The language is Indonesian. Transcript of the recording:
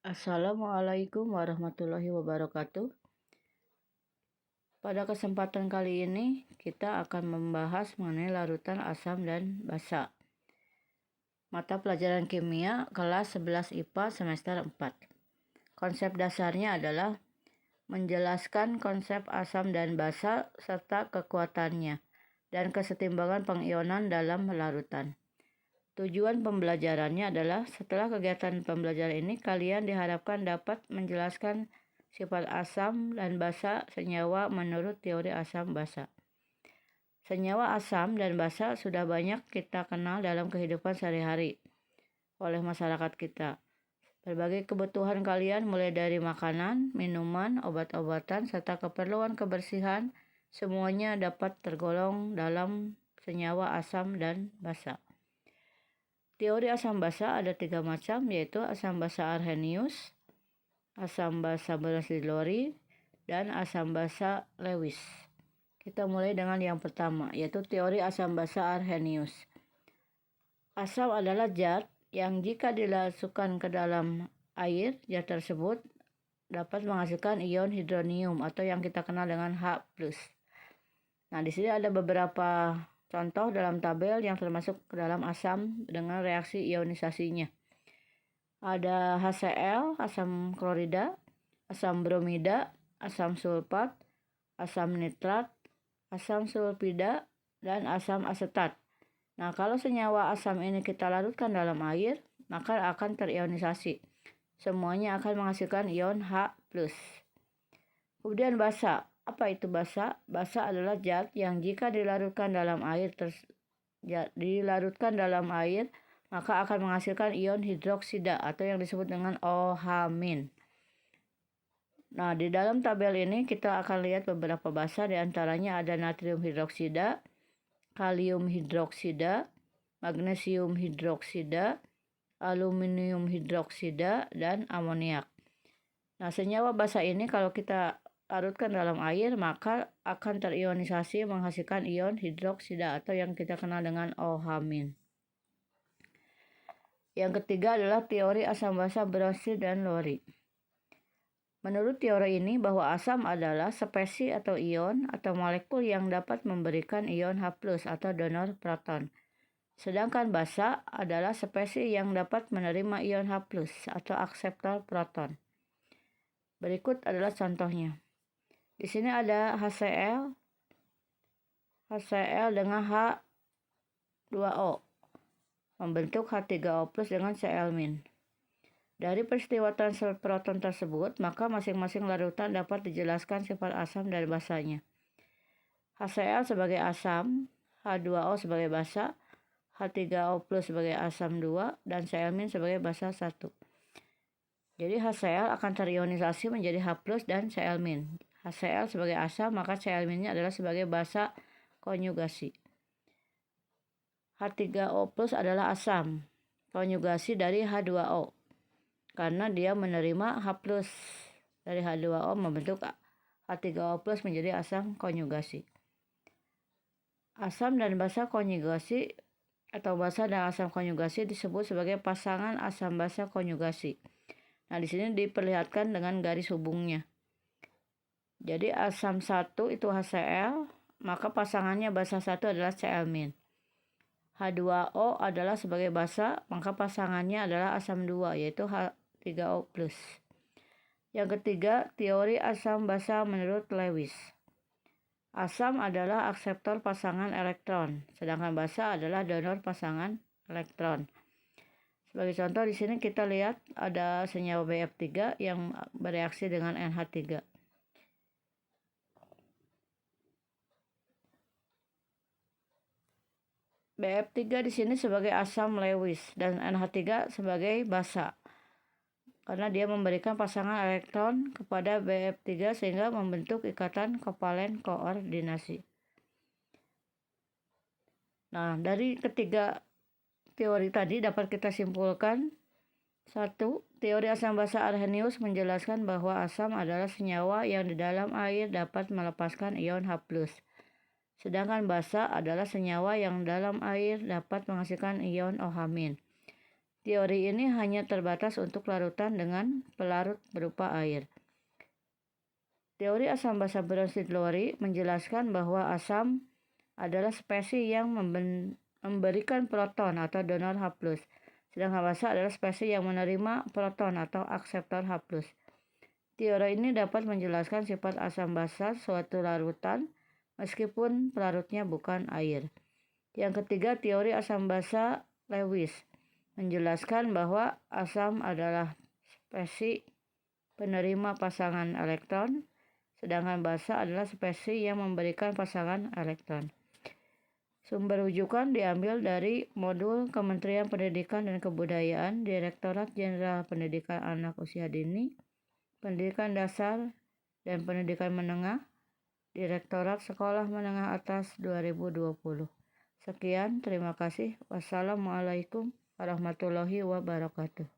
Assalamualaikum warahmatullahi wabarakatuh. Pada kesempatan kali ini kita akan membahas mengenai larutan asam dan basa. Mata pelajaran kimia kelas 11 IPA semester 4. Konsep dasarnya adalah menjelaskan konsep asam dan basa serta kekuatannya dan kesetimbangan pengionan dalam larutan. Tujuan pembelajarannya adalah setelah kegiatan pembelajaran ini kalian diharapkan dapat menjelaskan sifat asam dan basa senyawa menurut teori asam basa. Senyawa asam dan basa sudah banyak kita kenal dalam kehidupan sehari-hari oleh masyarakat kita. Berbagai kebutuhan kalian mulai dari makanan, minuman, obat-obatan, serta keperluan kebersihan semuanya dapat tergolong dalam senyawa asam dan basa. Teori asam basa ada 3 macam, yaitu asam basa Arrhenius, asam basa Bronsted-Lowry, dan asam basa Lewis. Kita mulai dengan yang pertama, yaitu teori asam basa Arrhenius. Asam adalah zat yang jika dimasukkan ke dalam air, zat tersebut dapat menghasilkan ion hidronium atau yang kita kenal dengan H+. Nah, di sini ada beberapa contoh dalam tabel yang termasuk ke dalam asam dengan reaksi ionisasinya. Ada HCl, asam klorida, asam bromida, asam sulfat, asam nitrat, asam sulfida, dan asam asetat. Nah, kalau senyawa asam ini kita larutkan dalam air, maka akan terionisasi. Semuanya akan menghasilkan ion H+. Kemudian basa. Apa itu basa? Basa adalah zat yang jika dilarutkan dalam air maka akan menghasilkan ion hidroksida atau yang disebut dengan OH-. Nah, di dalam tabel ini kita akan lihat beberapa basa, di antaranya ada natrium hidroksida, kalium hidroksida, magnesium hidroksida, aluminium hidroksida, dan amoniak. Nah, senyawa basa ini kalau kita larutkan dalam air maka akan terionisasi menghasilkan ion hidroksida atau yang kita kenal dengan OH-. Yang ketiga adalah teori asam basa Bronsted dan Lowry. Menurut teori ini bahwa asam adalah spesies atau ion atau molekul yang dapat memberikan ion H+ atau donor proton. Sedangkan basa adalah spesies yang dapat menerima ion H+ atau akseptor proton. Berikut adalah contohnya. Di sini ada HCl dengan H2O membentuk H3O+ dengan Cl-. Dari peristiwa transfer proton tersebut, maka masing-masing larutan dapat dijelaskan sifat asam dan basanya. HCl sebagai asam, H2O sebagai basa, H3O+ sebagai asam 2, dan Cl- sebagai basa 1. Jadi HCl akan terionisasi menjadi H+ dan Cl-. HCl sebagai asam, maka Cl-nya adalah sebagai basa konjugasi. H3O+ adalah asam, konjugasi dari H2O. Karena dia menerima H+ dari H2O membentuk H3O+ menjadi asam konjugasi. Asam dan basa konjugasi atau basa dan asam konjugasi disebut sebagai pasangan asam basa konjugasi. Nah, di sini diperlihatkan dengan garis hubungnya. Jadi asam 1 itu HCl, maka pasangannya basa 1 adalah Cl-. H2O adalah sebagai basa, maka pasangannya adalah asam 2 yaitu H3O+. Yang ketiga, teori asam basa menurut Lewis. Asam adalah akseptor pasangan elektron, sedangkan basa adalah donor pasangan elektron. Sebagai contoh di sini kita lihat ada senyawa BF3 yang bereaksi dengan NH3. BF3 di sini sebagai asam Lewis dan NH3 sebagai basa. Karena dia memberikan pasangan elektron kepada BF3 sehingga membentuk ikatan kovalen koordinasi. Nah, dari ketiga teori tadi dapat kita simpulkan: 1. Teori asam basa Arrhenius menjelaskan bahwa asam adalah senyawa yang di dalam air dapat melepaskan ion H+. Sedangkan basa adalah senyawa yang dalam air dapat menghasilkan ion OH-. Teori ini hanya terbatas untuk larutan dengan pelarut berupa air. Teori asam basa Bronsted-Lowry menjelaskan bahwa asam adalah spesies yang memberikan proton atau donor H+, sedangkan basa adalah spesies yang menerima proton atau akseptor H+. Teori ini dapat menjelaskan sifat asam basa suatu larutan meskipun pelarutnya bukan air. Yang ketiga, teori asam basa Lewis menjelaskan bahwa asam adalah spesies penerima pasangan elektron, sedangkan basa adalah spesies yang memberikan pasangan elektron. Sumber rujukan diambil dari modul Kementerian Pendidikan dan Kebudayaan, Direktorat Jenderal Pendidikan Anak Usia Dini, Pendidikan Dasar dan Pendidikan Menengah, Direktorat Sekolah Menengah Atas 2020. Sekian, terima kasih. Wassalamualaikum warahmatullahi wabarakatuh.